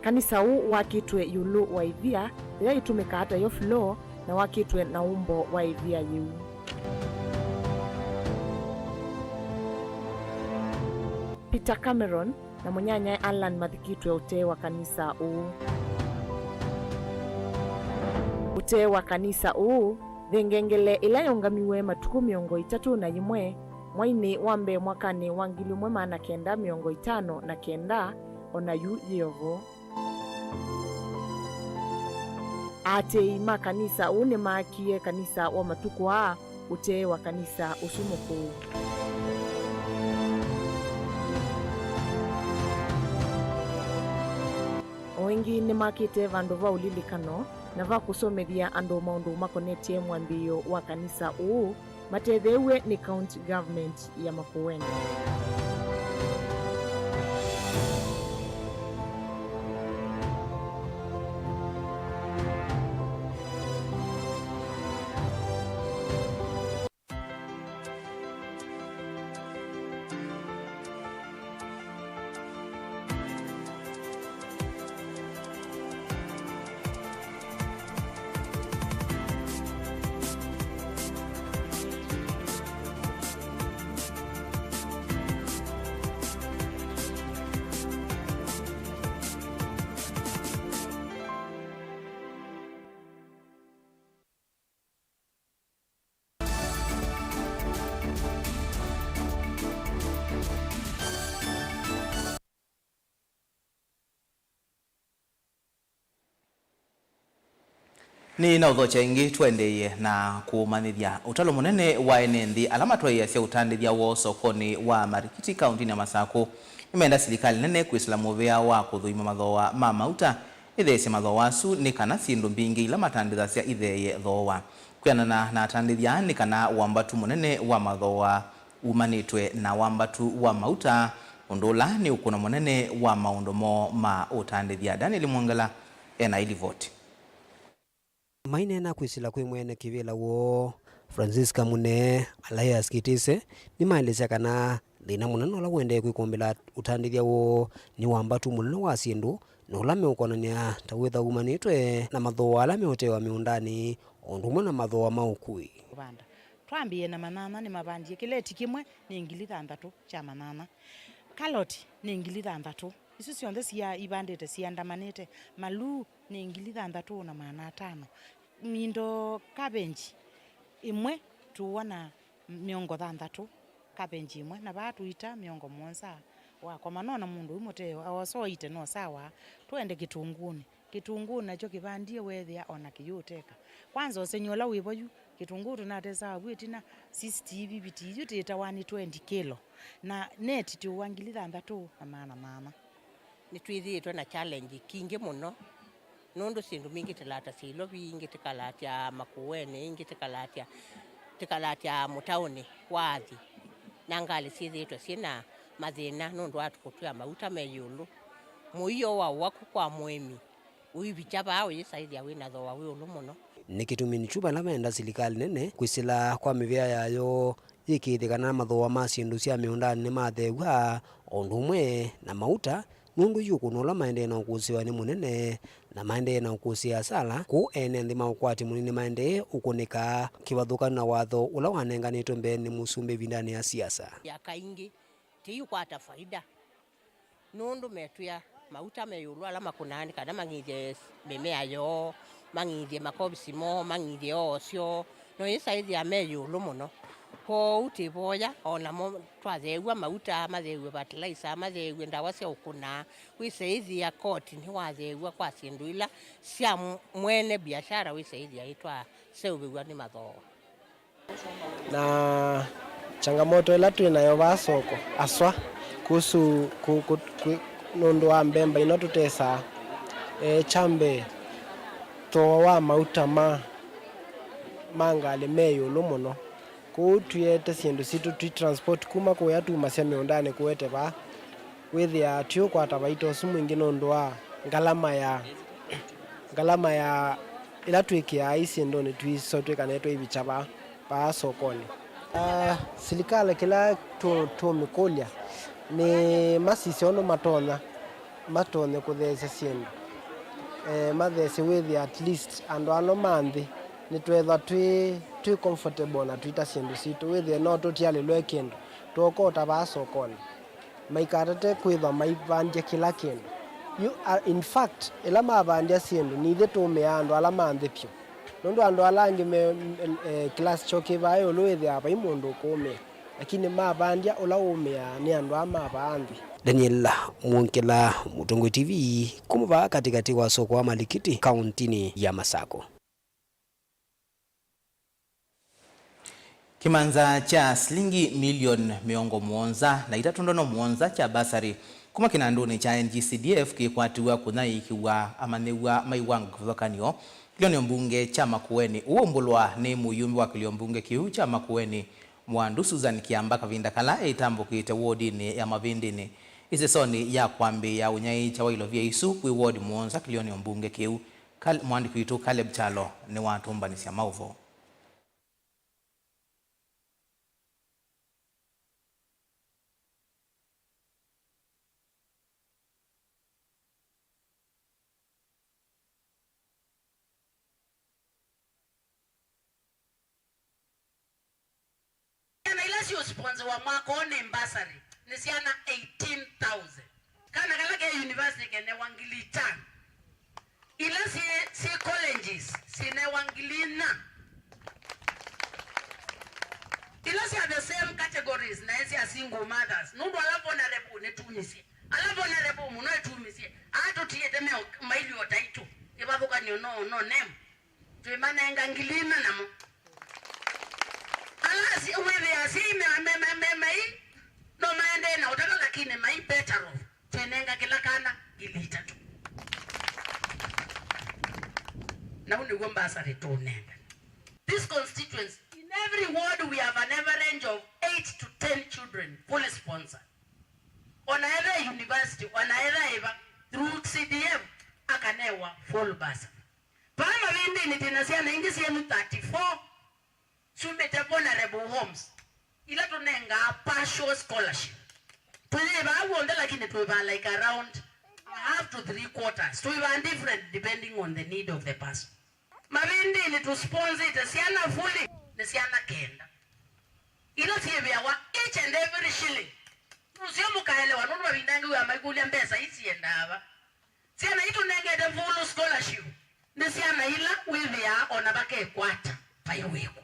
Kanisa huu wakitwe yulu wa ivia ya itumika hata yo flow na wakitwe na umbo wa ivia yu. Peter Cameron na munyanya Alan mathikitwe ute wa kanisa huu. Ute wa kanisa huu thengengele ila yongamiwe matuku 31 mwaini wambe mwakani wangili mwema na 959 ona yu yeovo. Ate makanisa une makie kanisa wa matuku haa ute wa kanisa usumuku. Wengi ni makite vandu va ulilikano na va kusomethia andu maundu makonetie mwambio wa kanisa uu matethewe ni county government ya Makueni. Ni na uthocha ingi twendeye na kumanithia utalo munene wa enendi alama twaia cia utandithia wo sokoni wa Marikiti kaunti ya Masaku imenda serikali nene kwisila vea wa kuthuima mathoa ma mauta ithece mathoa asu ni kana sindu mbingi ila matanditha cia itheye thoa kwianana na atandithia ni kana wambatu munene wa mathoa umanitwe na wambatu wa mauta undula ni ukuna munene wa maundomo ma utandithia. Daniel Mwangala ena ilivoti maine na kwisila kwi mwene kivila wo Francisca Mune Elias Kitise ni maeleza kana thina munene ola wende kwikombela utandithia wo ni wambatu munene wa sindu na ula meukonania tawitha umanitwe na mathoa ala meotewa miundani ondumwe na mathoa maukui banda twambie na manana ni mabandie kileti kimwe ni 6,000 cha manana kaloti ni 6,000 isu cionthe cia ibandite ciandamanite malu ni 6,000 na 500 mindo kabenji imwe tuwana 6,000 kabenji imwe na batu ita 7,000 wa kwa manona mundu umoteo awaso ite no sawa tuende kitunguni kitunguu nacho kibandie wethia ona kiyuteka kwanza osenyola wiboyu kitunguu tunatesa bwitina 60 bibiti yutita 120 kilo na net tu wangilitha ndatu na mama nitwithitwe na challenge kingi muno nundu sindu mingi tilata silo bingi tikalatia makuene ingi tikalatia mutaoni wathi nangali sithitwe sina mathina nundu atukutua mauta meyulu muiyo waku kwa mwemi uibichaba au yisaidia wina tho wawiulu muno nikitumini chuba la menda silikali nene kwisila kwa mivea yayo yikithikana na mathoa ma sindu cia miundani ni mathewa ondumwe na mauta nundu yukunola maende na ukusiwa ni munene na maende na ukusia sala ku ene nthi maukwati munini maende ukunika kiwathukana na watho ula wanenganitwe mbeni musumbe vindani ya siasa ya kaingi tiyu kwata faida nundu metuya mauta meyulu ala makunani kana mangithie mimea yo mangithie makobisimo mangithie osio no isaithi ya meyulu muno ko utiboya ona mo twathewa mauta mathewe fertilizer mathewe ndawa cia ukuna wisaithi ya koti ni wathewa kwa sindu ila cia mwene biashara wisaithi aitwa seubiwa ni mathoa na changamoto ila twinayo ba soko aswa kuhusu nundu wa mbemba inotutesa chambe towa mauta mangali meyulu muno ku tuyete sindu situ transport kuma kuya tuma cia miundani kuete ba withia tio kwata baito sumu ingi nundu wa ngalama ya ila twikia isindu ni twisotwikane twibichaba ba sokoni silikale kila to mikolia ni masisio no matone kuthese sindu mathese withia at least ando ano manthi ni twetha twi comfortable na twita sindu situ withia no tutiale lwekindu twokota ba sokoni maikarate kwitha maivandie kila kindu in fact ila mavandia sindu ni the tumeando ala manthi pyo nundu ando alangi class choke bayo lwethia hapa imundu kume lakini mavandia ula umea ni ando amavanthi Daniel Munkela, Mutungu TV, kumuva katikati wa soko wa Malikiti, kauntini ya Masako. Kimanza cha shilingi milioni 107 cha basari kuma kinanduni cha NGCDF kikwatiwa kunaikiwa amanewa maiwangu kuthokaniyo kilionio mbunge cha Makueni uombulwa ni muyumbi wa kilionio mbunge kiu cha Makueni Mwandu Susan Kiamba kavinda kala eitambukite wodini ya Mavindini isesoni ya kwambi ya unyai cha wailovia isu kwi wodi muonza kilionio mbunge kiu mwandi kuitu Caleb Chalo ni watu mbanisi ya mauvo. Sio sponsor wa mwaka one mbasari nisiana 18,000 kana kalake university kene wangilitana ila si colleges sine wangilina ila si are the same categories na esi a single mothers nundu alapona rebu netumisi alapona rebu muno etumisi ato tiete me maili otaitu ibavuka ni no name tuimana ngangilina namo alasi wewe asime mai no maende na utaka lakini mai better off tenenga kila kana ilita tu na uni gomba sare tonenga this constituency in every ward we have an average of 8 to 10 children fully sponsored on either university on either through CDF akanewa full bus pama vindi ni tinasia na ingisi yenu 34 Sumete vulnerable homes. Ila tunenga partial scholarship. Tuiba wonde lakini tuiba like around half to 3/4. Tuiba different depending on the need of the person. Mavindi ni to sponsor it siana fully, ni siana kenda. Ila siebia wa each and every shilling. Nusio mukaelewa nunu wabindangi wa maikulia mbesa isi endava. Siana itu nenge the full scholarship. Ni siana ila wivia onabake kwata. Paiweko.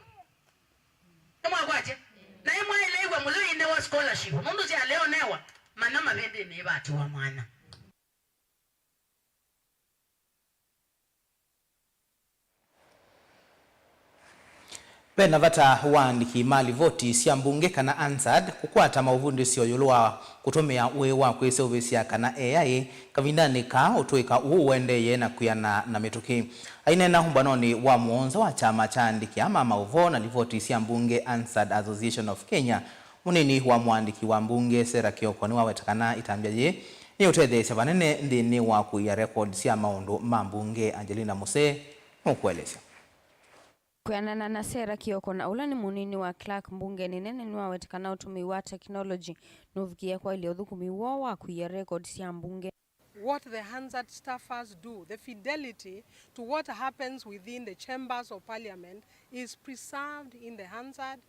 Mwagwaje na imwe ile igwa mulo ine wa scholarship mundu sia leo newa manama bende ne batu wa mwana pena vata waandiki mali voti cia mbunge kana ansad kukwata mauvundi cio yulwa kutumia uwe wa kwese uvesia kana AI kavindani ka utwika uwendeye na kuyana na mituki ainena humbanoni wa muonza wa chama cha andiki ama mauvo na livoti cia mbunge Ansad Association of Kenya munini wa mwandiki wa mbunge Sera Kioko ni wawetakana itambia ye ni utethesya vanene nthini wa kuia record cia maundu ma mbunge Angelina Muse mukwelesya kuyanana na Sera Kioko na ula ni munini wa Clark mbunge ni nene ni wawetakana utumi wa technology nuvikia kwa ili uthukumi wa kuia record cia mbunge. What the Hansard staffers do, the fidelity to what happens within the chambers of parliament is preserved in the Hansard.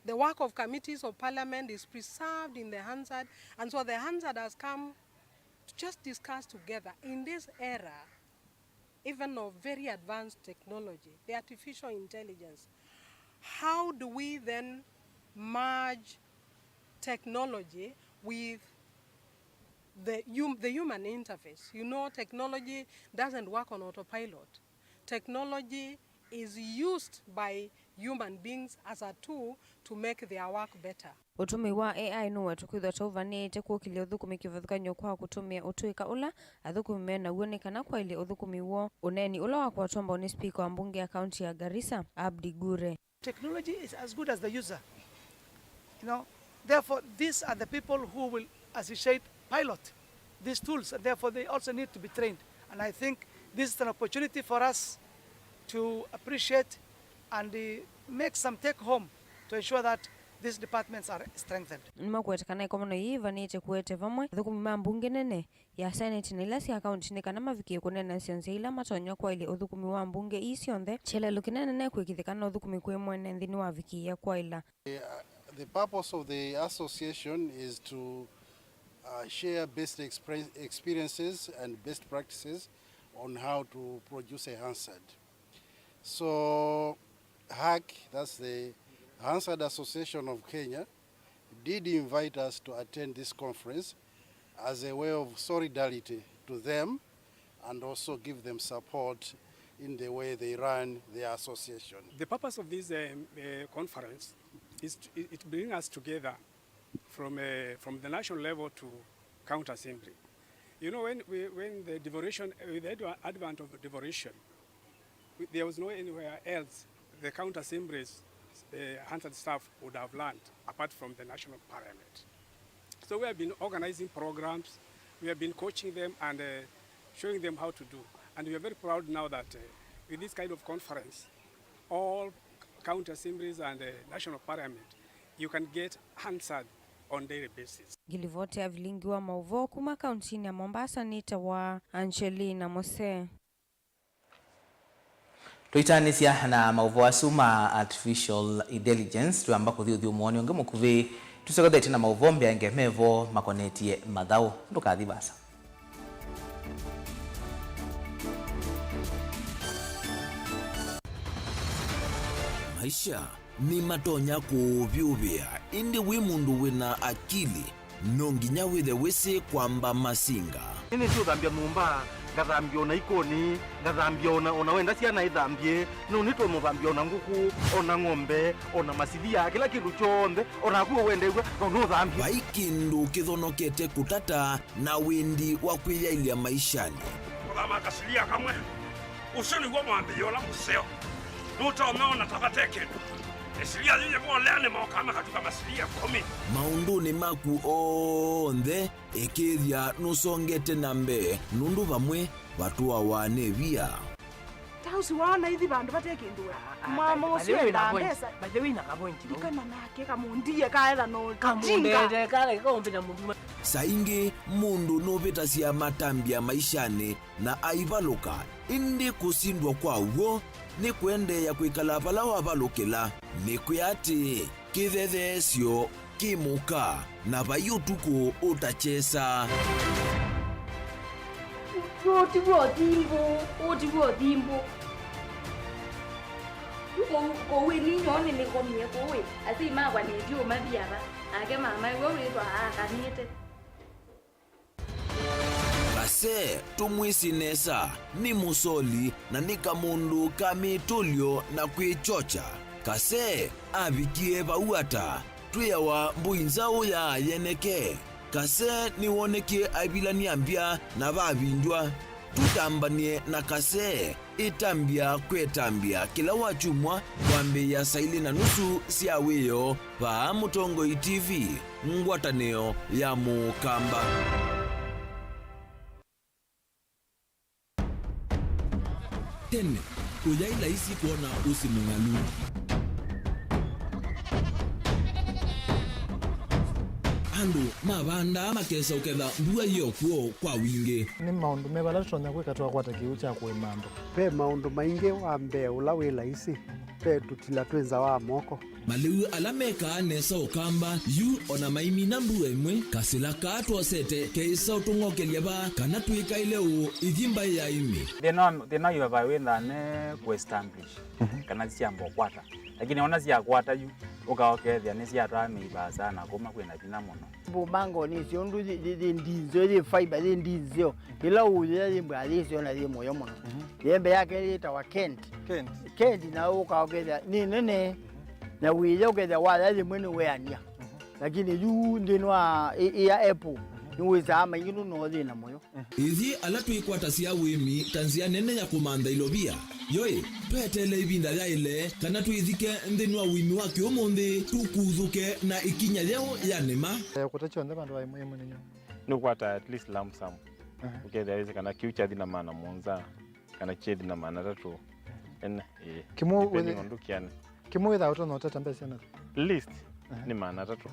The work of committees of parliament is preserved in the Hansard, and so the Hansard has come to just discuss together in this era, even of very advanced technology, the artificial intelligence. How do we then merge technology with the human interface? You know, technology doesn't work on autopilot. Technology is used by human beings as a tool to make their work better. Utumi wa AI no wetukwithwa tauvanite kukilia uthukumi kivathukanyo kwa kutumia utuika ula athukumi mena uonekana kwa ile uthukumi wo uneni ula wa kwatomba ni speaker wa mbunge ya kaunti ya Garissa Abdi Gure. Technology is as good as the user. You know, therefore these are the people who will associate pilot these tools, and therefore they also need to be trained. And I think this is an opportunity for us to appreciate and make some take home to ensure that these departments are strengthened. Nmakwetekana ikomono yivanite kuete vamwe thukumi ma mbunge nene ya Senate na ilasi account ni kana mavikie kunena sionse ila matonyo kwa ile uthukumi wa mbunge isionthe chele lukinene ne kwikithikana uthukumi kwe mwene nthini wa vikia kwa ila. The purpose of the association is to share best experiences and best practices on how to produce a Hansard. So HAK, that's the Hansard Association of Kenya, did invite us to attend this conference as a way of solidarity to them and also give them support in the way they run their association. The purpose of this conference is it brings us together from the national level to county assembly. You know, when the devolution, with the advent of devolution, there was no anywhere else the county assemblies, the Hansard staff would have learned apart from the national parliament. So we have been organizing programs, we have been coaching them and showing them how to do. And we are very proud now that with this kind of conference, all county assemblies and national parliament, you can get Hansard on daily basis. Gilivote ya vilingi wa mauvo kuma kauntini ya Mombasa nita wa Angelina Mose. Tuitanisia na mauvo asuma artificial intelligence tu ambako thiu muoni onge mukuvi tusekothete na mauvo mbyange mevo makonetie mathau ndukathi basa. Maisha ni matonya kuvyuvia indi wi mundu wina akili nonginya withe wisi kwamba masinga ini sio thambia mumba ngathambia ona ikoni ngathambia ona wenda ciana ithambie no nitwe muthambia ona nguku ona ng'ombe ona masithia kila kindu chonthe ona kuo wendegwa no thambia vaikindu kithonokete kutata na windi wa kwiyailia maishani kama kasilia kamwe usoni gwa mwambio la museo nutaona tabateke esilia zile bolane mokama katuka masilia 10 maunduni maku onthe ikithia nusongete nambe nundu vamwe vatua wane via tausi wana hithi bandu batekindwe mama usio ndambesa bajewi na kapointi dikana nake kamundie kaela no kamundete kale kombina mundu saingi mundu novita cia matambia maishani na aivaluka indi kusindwa kwa uo ni kuendeya kwikala vala wavalukila ni kuyati kithethesyo kimuka na vayutuku utachesa otivuo thimbo kowe ninyone nikomie kowe asi magwa nitio mathiava ake mama iwe witwa akanite base tumwisinesa ni musoli na ni kamundu kamitulyo na kwichocha kase abikie bauata twewa mbuinzao ya yeneke kase niwonekie abilania mbia na babindwa tutambanie na kase itambia kwetambia kila wachumwa kwambe ya saili na nusu siawiyo pa Mutongoi TV ngwataneo ya Mukamba. Tene uyaila isi kuona usimungalu andu mabanda makesa uketha mbua iyo kuo kwa wingi ni maundu mebala tutonya kwika twakwata kiu cha kwimando pe maundu maingi wa mbe ula wila isi pe tutila twenza wa moko maliu alameka nesa ukamba yu ona maimi na mbua imwe kasila katwosete keisa utungokelia ba kana tuika ileu ithimba ya imi thina yuva withane ku-establish kana ciambo kwata lakini ona ciakwata yu ukaokethia ni ciatwamiiba sana kuma kwina thina muno bumango ni ciondu ndinzo ri fiber ri ndinzo ila uya ri mbali cio na ri moyo muno yembe yake ri tawa Kent na ukaokethia ni nene na wile ukethia wala ri mwene weania lakini yu ndinwa ya Apple niweza ama yinu no ri na moyo ithi ala twikwata cia wimi tanzia nene ya kumanda ilobia yoe petele ibinda ya ile kana tuithike nthini wa wimi wa kiumuthi tukuthuke na ikinya leo ya nema kutachonde bandu wa imwe ninyo nukwata at least lump sum ukethia hizi kana kiucha thina maana monza kana chedi na maana tatu en kimu without no tata mbese na list ni maana tatu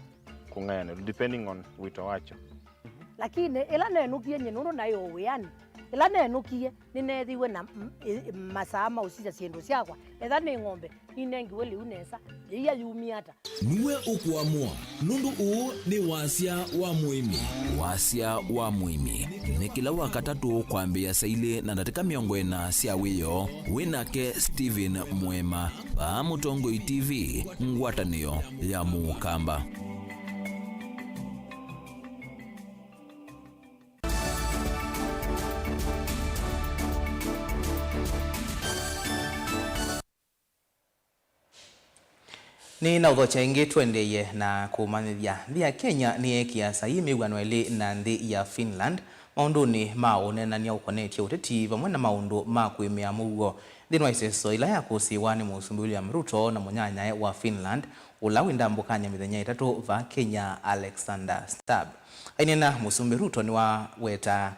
kungayana depending on wito wacho lakini ila nenukie nyenuru nayo wiani ila nenukie ninethiwe na masama usija ciendu ciakwa etha ni ng'ombe inengiwe liu nesa iya yumiata niwe ukuamua nundu uu ni wasia wa muimi ni kila wakatatu kwambia saili na ndatika miongo ina cia wiyo winake Steven Mwema pa Mutongoi TV ngwatanio ya Mukamba. Ni na udhocha ingi tuendeye na kumanithia nthi ya Kenya ni ekia sahi migwano ili na nthi ya Finland maundu ni maunenania ukonetie uteti vamwe na maundu ma kwimia mugo thini wa iseso ila ya kusiwa ni Musumbi William Ruto na munyanya wa Finland ula winda mbukanya mithenya itatu va Kenya Alexander Stubb ainena Musumbi Ruto ni wa weta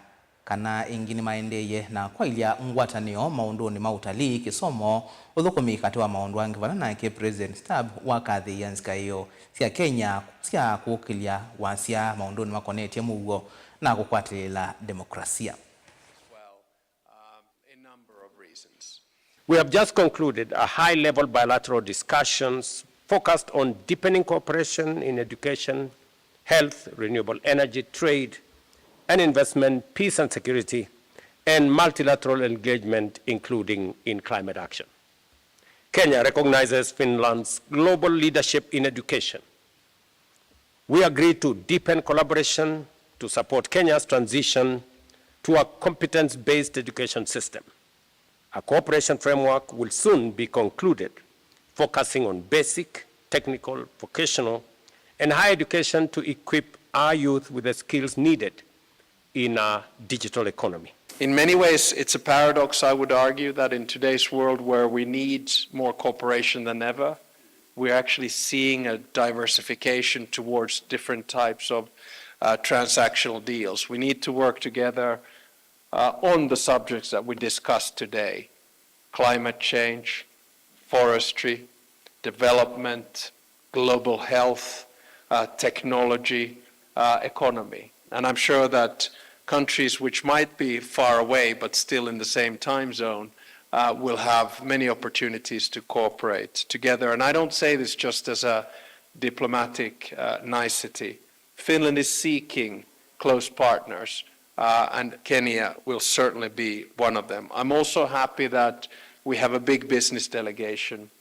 kana ingini maendeye na kwa ilia ngwatanio maundu ni mautalii kisomo uthukumi kati wa maundu wangi vala nake President Stubb wakathi yanzika iyo cia Kenya cia kukilia wasia maundu ni makonetie mugo na kukwatilila demokrasia. We have just concluded a high-level bilateral discussions focused on deepening cooperation in education, health, renewable energy, trade, and investment, peace and security, and multilateral engagement, including in climate action. Kenya recognizes Finland's global leadership in education. We agreed to deepen collaboration to support Kenya's transition to a competence-based education system. A cooperation framework will soon be concluded, focusing on basic, technical, vocational, and higher education to equip our youth with the skills needed in a digital economy. In many ways, it's a paradox, I would argue, that in today's world where we need more cooperation than ever, we're actually seeing a diversification towards different types of transactional deals. We need to work together on the subjects that we discussed today: climate change, forestry, development, global health, technology, economy. And I'm sure that countries which might be far away but still in the same time zone will have many opportunities to cooperate together. And I don't say this just as a diplomatic nicety. Finland is seeking close partners, and Kenya will certainly be one of them. I'm also happy that we have a big business delegation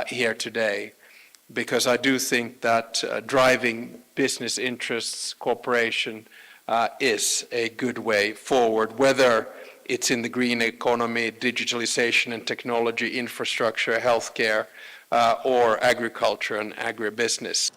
here today, because I do think that driving business interests, cooperation, is a good way forward, whether it's in the green economy, digitalization and technology, infrastructure, healthcare, or agriculture and agribusiness.